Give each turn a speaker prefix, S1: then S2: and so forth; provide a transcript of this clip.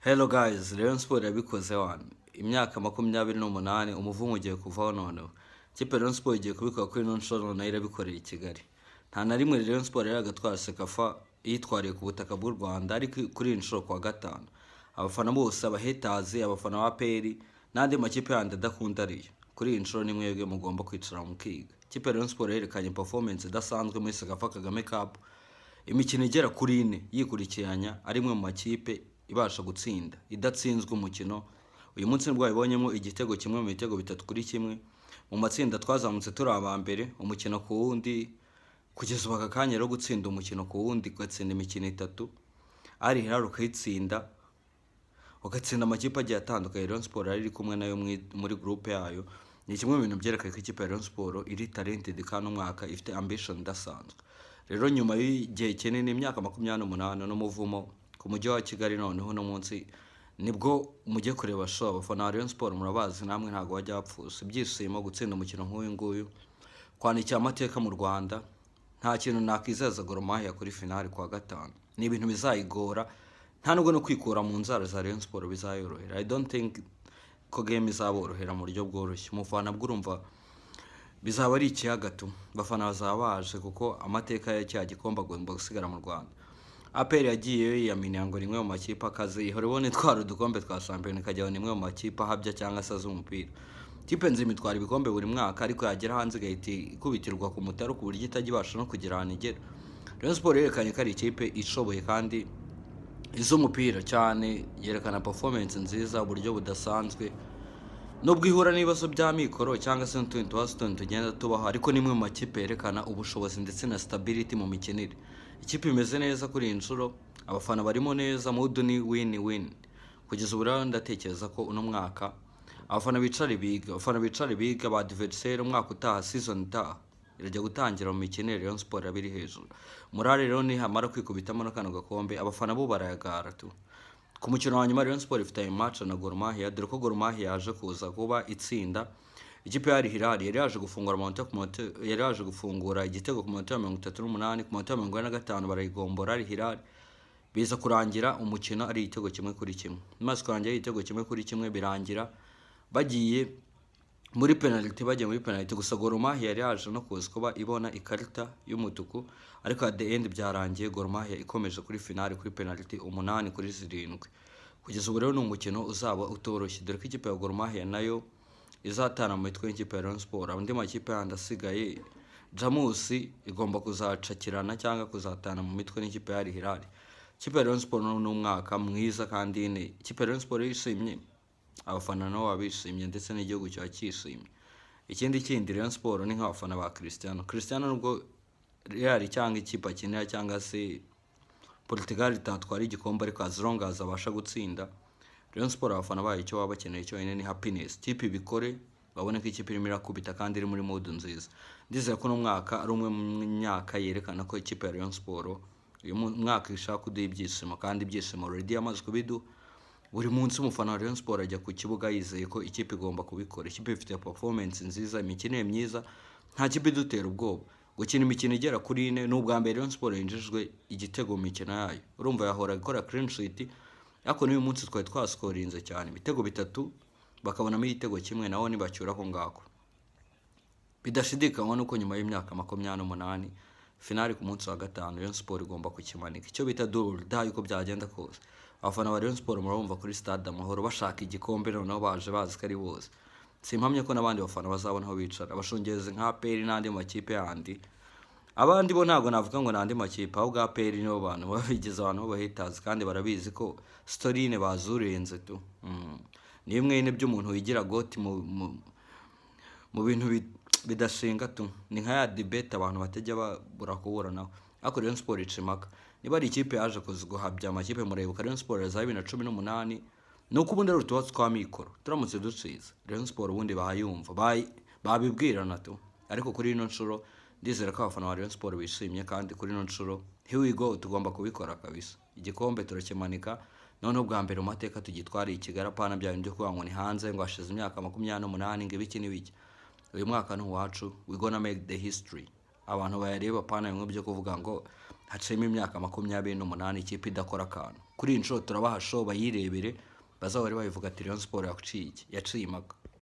S1: Hello guys, Rayon Sport yabikoze wana. Imyaka 28 umuvumo ugiye kuvaho noneho. Kipe Rayon Sport igiye kubikora kuri ino nshuro nayo irabikorera i Kigali. Nta na rimwe Rayon Sport yaragatwara Sekafa yitwariye ku butaka bw'u Rwanda ariko kuri ino nshuro kwa gatanu. Abafana bose abahetazi, abafana ba PL n'andi makipe yandi adakunda ariyo. Kuri iyi nshuro ni mwebwe mugomba kwicara mukiga. Kipe Rayon Sport yerekanye performance idasanzwe muri Sekafa Kagame Cup. Imikino igera kuri 4 yikurikiranya ari mwe mu makipe ibasha gutsinda idatsinzwe umukino. Uyu munsi nibwo yabonyemo igitego kimwe mu bitego 3-1 mu matsinda twazamutse turi abambere umukino ku wundi kugeza ubaka kanya rero gutsinda umukino ku wundi gatsinda imikino 3 ari Hilal ukayitsinda ugatsinda amakipe agiye atandukanye. Rayon Sport ari kumwe nayo muri groupe yayo ni kimwe mu bintu byerekana ko ikipe ya Rayon Sport iri talented kandi umwaka ifite ambition idasanzwe. Rero nyuma y'igihe kinini imyaka 28 n'umuvumo ku mujyi wa Kigali noneho no munsi nibwo mujye kureba show. Abafana ba Rayon Sport murabazi namwe ntago wajya bapfusa ibyishimo gutsinda umukino nk'uyu nguyu, kwandikira amateka mu Rwanda. Nta kintu nakizeza Gor Mahia kuri finale kwa gatanu, ni ibintu bizayigora, nta nubwo no kwikura mu nzara za Rayon Sport bizayorohera. I don't think ko game izaborohera mu buryo bworoshye. Umufana bw'urumva bizaba ari ikiyaga tu, bafana bazabaje kuko amateka ya cya gikomba agomba gusigara mu Rwanda. APR yagiye yiyaminiye ngo rimwe mu makipe akaze ihora ibona itwara udukombe twa champion ikajyaho nimwe mu makipe ahabya cyangwa se az'umupira. Kipe nzima itwara ibikombe buri mwaka ariko yagera hanze igahita ikubitirwa ku mutaro ku buryo itajya ibasha no kugira ahantu igera. Rayon Sport yerekanye ko ari ikipe ishoboye kandi iz'umupira cyane, yerekana performance nziza uburyo budasanzwe nubwo ihura n'ibibazo bya mikoro cyangwa se n'utundi tubazo tugenda tubaho, ariko nimwe mu makipe yerekana ubushobozi ndetse na stability mu mikinire. Ikipe imeze neza kuri iyi nshuro, abafana barimo neza, mood ni win. Kugeza ubu rero ndatekereza ko uno mwaka abafana bicara biga ba adversaire umwaka utaha season itaha irajya gutangira mu mikinire. Rayon Sport abiri hejuru morale rero ni hamara kwikubitamo no kano gakombe abafana bo barayagara tu. Ku mukino wa nyuma Rayon Sport ifite match na Gor Mahia, dore ko Gor Mahia yaje kuza kuba itsinda ikipe ya Hilal yari yaje gufungura igitego ku minota 38, ku minota 45 barayigombora ari Hilal, biza kurangira umukino ari igitego kimwe kuri kimwe. Maze kurangira igitego kimwe kuri kimwe birangira bagiye muri penalty, gusa Gor Mahia yari yaje no kuza kuba ibona ikarita y'umutuku, ariko at the end byarangiye Gor Mahia ikomeje kuri finale kuri penalty 8-7. Kugeza ubu rero ni umukino uzaba utoroshye, dore ko ikipe ya Gor Mahia nayo izatana mu mitwe y'ikipe ya Rayon Sport. Andi makipe yandi asigaye Jamus igomba kuzacakirana cyangwa kuzatana mu mitwe n'ikipe ya Hilal. Ikipe ya Rayon Sport ni umwaka mwiza kandi ikipe ya Rayon Sport yishimye, abafana nabo babishimye ndetse n'igihugu cya cyishimye. Ikindi Rayon Sport ni nk'abafana ba Cristiano nubwo Real cyangwa ikipe akinira cyangwa se Portugal itatwara igikombe, ariko as long as abasha gutsinda Rayon Sport abafana bayo icyo baba bakeneye cyonyine ni happiness. Ikipe bikore babone ko ikipe irimo irakubita kandi iri muri mood nziza. Ndizera ko no mwaka ari umwe mu myaka yerekana ko ikipe ya Rayon Sport uyu mwaka ishaka kuduha ibyishimo, kandi ibyishimo already yamaze kubidu. Buri munsi umufana wa Rayon Sport ajya ku kibuga yizeye ko ikipe igomba kubikora. Ikipe ifite performance nziza, imikinire myiza, nta kipe idutera ubwoba. Gukina imikino igera kuri 4 n'ubwa mbere Rayon Sport yinjijwe igitego mu mikino yayo. Urumva yahora gukora clean sheet, ariko n'uyu munsi twari twaskorinze cyane ibitego 3 bakabonamo igitego kimwe, naho nibacyura ko ngako. Bidashidikanywa nuko nyuma y'imyaka 28 finale ku munsi wa gatanu Rayon Sport igomba kukimanika, icyo bita double die uko byagenda kose. Abafana ba Rayon Sport murabumva kuri stade Amahoro bashaka igikombe, noneho baje bazi ko ari bose. Simpamye ko nabandi bafana bazabona aho bicara abashungeze nka APR n'andi makipe yandi. Abandi bo ntabwo navuga ngo n'andi makipe, ahubwo APR nibo bantu babigize abantu bahitazi kandi barabizi ko storyine bazurenze tu. Ni bimwe by'umuntu wigira goti mu bintu bidashinga tu. Ni nka ya debate abantu batajya babura kubura naho. Ariko Rayon Sport icimaka niba ari ikipe yaje kuziguhabya amakipe murebuka Rayon Sport za 2018 nuko ubundi rero tuba twa mikoro turamutse ducize Rayon Sport ubundi bahayumva babibwirana tu. Ariko kuri ino nshuro ndizera ko abafana ba Rayon Sport bishimye, kandi kuri ino nshuro here we go tugomba kubikora kabisa. Igikombe turakimanika noneho bwa mbere mu mateka tugitwara i Kigali, apana bya bindi kuvuga ngo ni hanze ngo hashize imyaka 28 ngo ibiki n'ibiki. Uyu mwaka ni uwacu, we gonna make the history. Abantu bayareba apana bimwe byo kuvuga ngo haciyemo imyaka 28 ikipe idakora akantu. Kuri iyi nshuro turabaha show bayirebere bazahore babivuga ati Rayon Sport yaciye impaka.